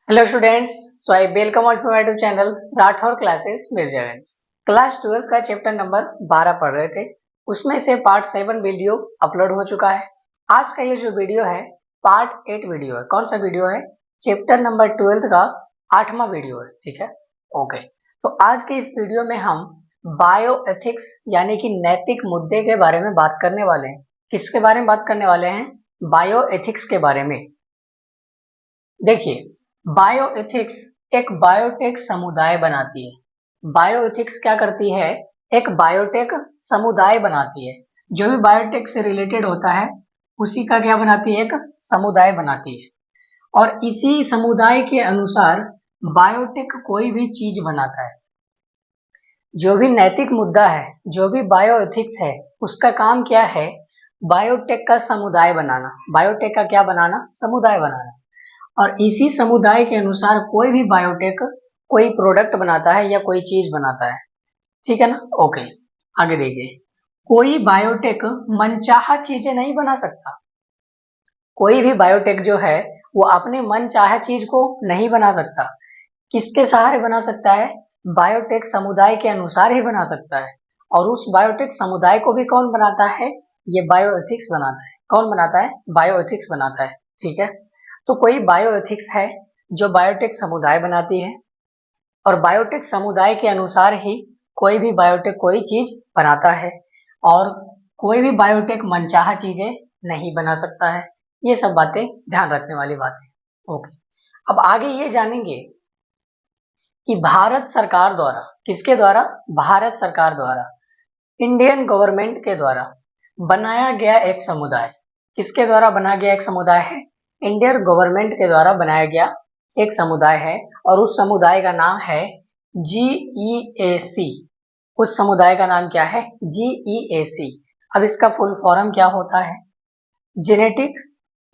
Hello students, so I welcome all to my YouTube channel Rathore classes Mirzaganj. Class 12 का chapter number 12 पढ़ रहे थे, उसमें से पार्ट 7 वीडियो अपलोड हो चुका है। आज का ये जो वीडियो है पार्ट 8 वीडियो है। कौन सा वीडियो है? चैप्टर नंबर 12 का 8वां वीडियो है। ठीक है, ओके। तो आज के इस वीडियो में हम बायो एथिक्स यानी कि नैतिक मुद्दे के बारे में बात करने वाले हैं। किसके बारे में बात करने वाले हैं? बायो एथिक्स के बारे में। देखिए, बायोएथिक्स एक बायोटेक समुदाय बनाती है। बायोएथिक्स क्या करती है? एक बायोटेक समुदाय बनाती है। जो भी बायोटेक से रिलेटेड होता है उसी का क्या बनाती है? एक समुदाय बनाती है। और इसी समुदाय के अनुसार बायोटेक कोई भी चीज बनाता है। जो भी नैतिक मुद्दा है, जो भी बायोएथिक्स है, उसका काम क्या है? बायोटेक का समुदाय बनाना। बायोटेक का क्या बनाना? समुदाय बनाना। और इसी समुदाय के अनुसार कोई भी बायोटेक कोई प्रोडक्ट बनाता है या कोई चीज बनाता है। ठीक है ना? ओके, आगे देखिए। कोई बायोटेक मनचाहा चीजें नहीं बना सकता। कोई भी बायोटेक जो है वो अपने मनचाहा चीज को नहीं बना सकता। किसके सहारे बना सकता है? बायोटेक समुदाय के अनुसार ही बना सकता है। और उस बायोटेक समुदाय को भी कौन बनाता है? ये बायोएथिक्स बनाता है। कौन बनाता है? बायोएथिक्स बनाता है। ठीक है, तो कोई बायोएथिक्स है जो बायोटेक समुदाय बनाती है, और बायोटेक समुदाय के अनुसार ही कोई भी बायोटेक कोई चीज बनाता है। और कोई भी बायोटेक मनचाहा चीजें नहीं बना सकता है। ये सब बातें ध्यान रखने वाली बात है। ओके, अब आगे ये जानेंगे कि भारत सरकार द्वारा, किसके द्वारा? भारत सरकार द्वारा, इंडियन गवर्नमेंट के द्वारा बनाया गया एक समुदाय। किसके द्वारा बनाया गया एक समुदाय है? इंडियन गवर्नमेंट के द्वारा बनाया गया एक समुदाय है। और उस समुदाय का नाम है GEAC। उस समुदाय का नाम क्या है? GEAC। अब इसका फुल फॉर्म क्या होता है? Genetic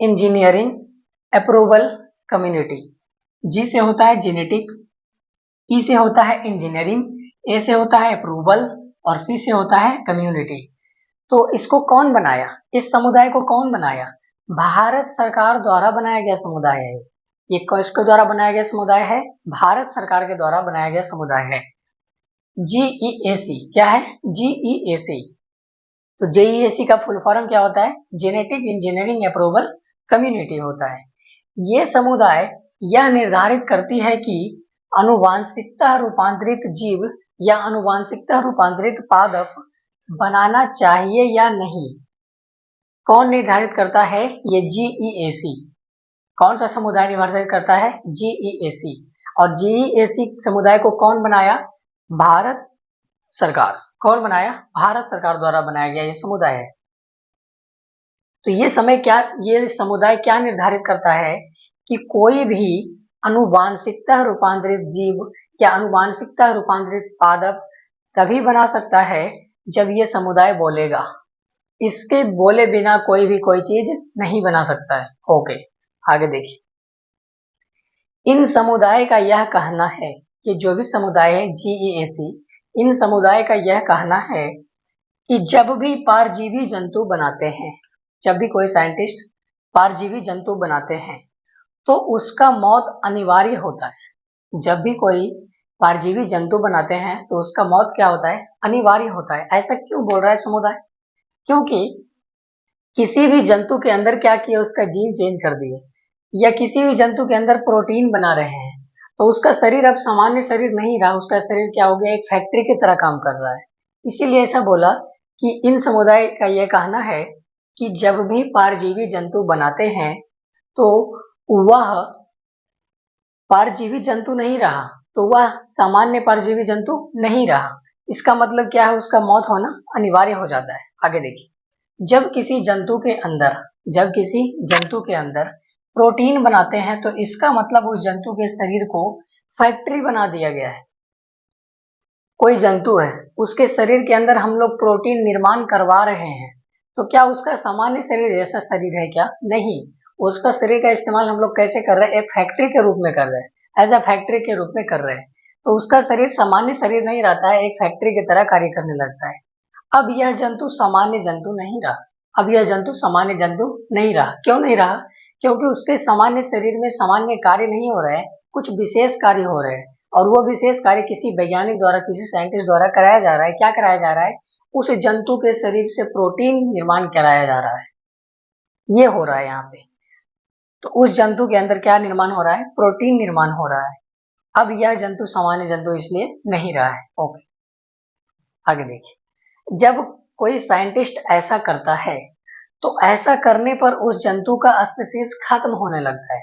engineering approval community. जी से होता है जेनेटिक, ई से होता है इंजीनियरिंग, ए से होता है अप्रूवल और सी से होता है कम्युनिटी। तो इसको कौन बनाया? इस समुदाय को कौन बनाया? भारत सरकार द्वारा बनाया गया समुदाय है। ये किसके द्वारा बनाया गया समुदाय है? भारत सरकार के द्वारा बनाया गया समुदाय है। GEAC क्या है? GEAC। तो JEAC का फुल फॉर्म क्या होता है? जेनेटिक इंजीनियरिंग अप्रूवल कम्युनिटी होता है। ये समुदाय यह निर्धारित करती है कि अनुवांशिकता रूपांतरित जीव या अनुवांशिकता रूपांतरित पादप बनाना चाहिए या नहीं। कौन निर्धारित करता है? ये GEAC। कौन सा समुदाय निर्धारित करता है? GEAC। और GEAC समुदाय को कौन बनाया? भारत सरकार। कौन बनाया? भारत सरकार द्वारा बनाया गया ये समुदाय है। तो ये समुदाय क्या निर्धारित करता है कि कोई भी अनुवांशिकता रूपांतरित जीव या अनुवांशिकता रूपांतरित पादप तभी बना सकता है जब ये समुदाय बोलेगा। इसके बोले बिना कोई भी कोई चीज नहीं बना सकता है। ओके, आगे देखिए। इन समुदाय का यह कहना है कि जो भी समुदाय है GEAC, इन समुदाय का यह कहना है कि जब भी परजीवी जंतु बनाते हैं, जब भी कोई साइंटिस्ट परजीवी जंतु बनाते हैं तो उसका मौत अनिवार्य होता है। जब भी कोई परजीवी जंतु बनाते हैं तो उसका मौत क्या होता है? अनिवार्य होता है। ऐसा क्यों बोल रहा है समुदाय? क्योंकि किसी भी जंतु के अंदर क्या किया? उसका जीन चेंज कर दिए, या किसी भी जंतु के अंदर प्रोटीन बना रहे हैं तो उसका शरीर अब सामान्य शरीर नहीं रहा। उसका शरीर क्या हो गया? एक फैक्ट्री की तरह काम कर रहा है। इसीलिए ऐसा बोला कि इन समुदाय का यह कहना है कि जब भी परजीवी जंतु बनाते हैं तो वह परजीवी जंतु नहीं रहा, तो वह सामान्य परजीवी जंतु नहीं रहा। इसका मतलब क्या है? उसका मौत होना अनिवार्य हो जाता है। आगे देखिए। जब किसी जंतु के अंदर प्रोटीन बनाते हैं तो इसका मतलब उस जंतु के शरीर को फैक्ट्री बना दिया गया है। कोई जंतु है, उसके शरीर के अंदर हम लोग प्रोटीन निर्माण करवा रहे हैं, तो क्या उसका सामान्य शरीर जैसा शरीर है क्या? नहीं। उसका शरीर का इस्तेमाल हम लोग कैसे कर रहे हैं? एक फैक्ट्री के रूप में कर रहे हैं, एज अ फैक्ट्री के रूप में कर रहे हैं। तो उसका शरीर सामान्य शरीर नहीं रहता है, एक फैक्ट्री की तरह कार्य करने लगता है। अब यह जंतु सामान्य जंतु नहीं रहा। अब यह जंतु सामान्य जंतु नहीं रहा। क्यों नहीं रहा? क्योंकि उसके सामान्य शरीर में सामान्य कार्य नहीं हो रहे हैं, कुछ विशेष कार्य हो रहे हैं और वो विशेष कार्य किसी वैज्ञानिक द्वारा, किसी साइंटिस्ट द्वारा कराया जा रहा है। क्या कराया जा रहा है? उस जंतु के शरीर से प्रोटीन निर्माण कराया जा रहा है, ये हो रहा है यहाँ पे। तो उस जंतु के अंदर क्या निर्माण हो रहा है? प्रोटीन निर्माण हो रहा है। अब यह जंतु सामान्य जंतु इसलिए नहीं रहा है। ओके, आगे देखिए। जब कोई साइंटिस्ट ऐसा करता है तो ऐसा करने पर उस जंतु का स्पीशीज खत्म होने लगता है।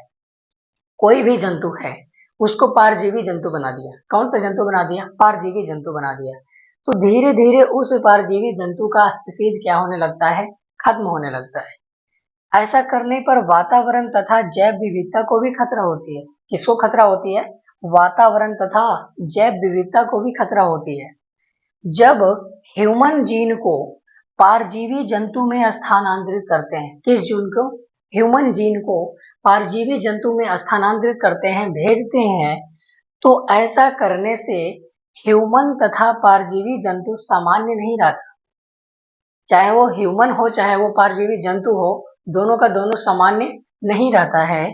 कोई भी जंतु है, उसको पारजीवी जंतु बना दिया। कौन सा जंतु बना दिया? पारजीवी जंतु बना दिया। तो धीरे धीरे उस पारजीवी जंतु का स्पीशीज क्या होने लगता है? खत्म होने लगता है। ऐसा करने पर वातावरण तथा जैव विविधता को भी खतरा होती है। किसको खतरा होती है? वातावरण तथा जैव विविधता को भी खतरा होती है। जब ह्यूमन जीन को पारजीवी जंतु में स्थानांतरित करते हैं, किस जीन को? ह्यूमन जीन को पारजीवी जंतु में स्थानांतरित करते हैं, भेजते हैं, तो ऐसा करने से ह्यूमन तथा पारजीवी जंतु सामान्य नहीं रहता। चाहे वो ह्यूमन हो चाहे वो पारजीवी जंतु हो, दोनों का दोनों सामान्य नहीं रहता है।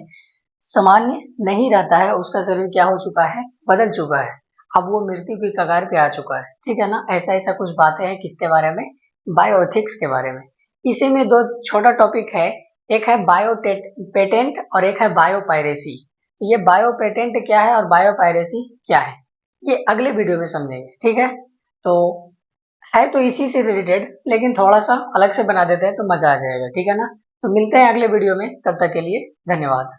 सामान्य नहीं रहता है, उसका शरीर क्या हो चुका है? बदल चुका है। अब वो मृत्यु की कगार पे आ चुका है। ठीक है ना? ऐसा ऐसा कुछ बातें हैं किसके बारे में? बायोएथिक्स के बारे में। इसी में दो छोटा टॉपिक है, एक है बायो पेटेंट और एक है बायो पायरेसी। तो ये बायो पेटेंट क्या है और बायो पायरेसी क्या है, ये अगले वीडियो में समझेंगे। ठीक है? तो है तो इसी से रिलेटेड, लेकिन थोड़ा सा अलग से बना देते हैं तो मजा आ जाएगा। ठीक है ना? तो मिलते हैं अगले वीडियो में, तब तक के लिए धन्यवाद।